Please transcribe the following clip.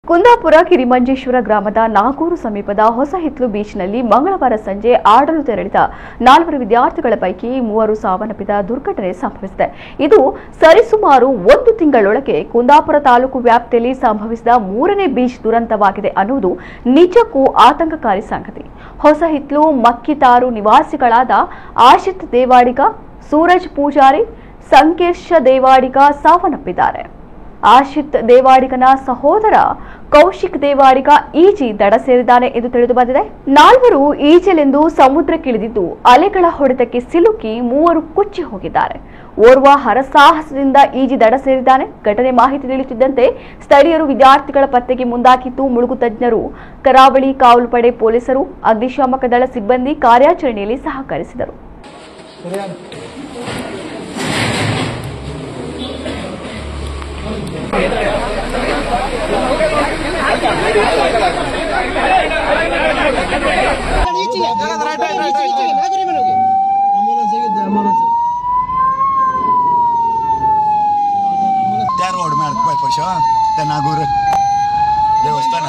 ಕುಂದಾಪುರ ಕಿರಿಮಂಜೇಶ್ವರ ಗ್ರಾಮದ ನಾಗೂರು ಸಮೀಪದ ಹೊಸಹಿತ್ಲು ಬೀಚ್ನಲ್ಲಿ ಮಂಗಳವಾರ ಸಂಜೆ ಆಡಲು ತೆರಳಿದ 4 ವಿದ್ಯಾರ್ಥಿಗಳ ಪೈಕಿ 3 ಸಾವನ್ನಪ್ಪಿದ ದುರ್ಘಟನೆ ಸಂಭವಿಸಿದೆ. ಇದು ಸರಿಸುಮಾರು 1 ತಿಂಗಳೊಳಗೆ ಕುಂದಾಪುರ ತಾಲೂಕು ವ್ಯಾಪ್ತಿಯಲ್ಲಿ ಸಂಭವಿಸಿದ 3ನೇ ಬೀಚ್ ದುರಂತವಾಗಿದೆ ಅನ್ನುವುದು ನಿಜಕ್ಕೂ ಆತಂಕಕಾರಿ ಸಂಗತಿ. ಹೊಸಹಿತ್ಲು ಮಕ್ಕಿತಾರು ನಿವಾಸಿಗಳಾದ ಆಶಿತ್ ದೇವಾಡಿಗ, ಸೂರಜ್ ಪೂಜಾರಿ, ಸಂಕೇಶ ದೇವಾಡಿಗ ಸಾವನ್ನಪ್ಪಿದ್ದಾರೆ. ಆಶಿತ್ ದೇವಾಡಿಗನ ಸಹೋದರ ಕೌಶಿಕ್ ದೇವಾಡಿಗ ಈಜಿ ದಡ ಸೇರಿದ್ದಾನೆ ಎಂದು ತಿಳಿದು ಬಂದಿದೆ. 4 ಈಜಲೆಂದು ಸಮುದ್ರಕ್ಕಿಳಿದಿದ್ದು ಅಲೆಗಳ ಹೊಡೆತಕ್ಕೆ ಸಿಲುಕಿ 3 ಕುಚ್ಚಿ ಹೋಗಿದ್ದಾರೆ. ಓರ್ವ ಹರಸಾಹಸದಿಂದ ಈಜಿ ದಡ ಸೇರಿದ್ದಾನೆ. ಘಟನೆ ಮಾಹಿತಿ ತಿಳಿಯುತ್ತಿದ್ದಂತೆ ಸ್ಥಳೀಯರು ವಿದ್ಯಾರ್ಥಿಗಳ ಪತ್ತೆಗೆ ಮುಂದಾಗಿದ್ದು ಮುಳುಗು ತಜ್ಞರು, ಕರಾವಳಿ ಕಾವಲು ಪಡೆ ಪೊಲೀಸರು, ಅಗ್ನಿಶಾಮಕ ದಳ ಸಿಬ್ಬಂದಿ ಕಾರ್ಯಾಚರಣೆಯಲ್ಲಿ ಸಹಕರಿಸಿದರು. रोड में नागूर देवस्थान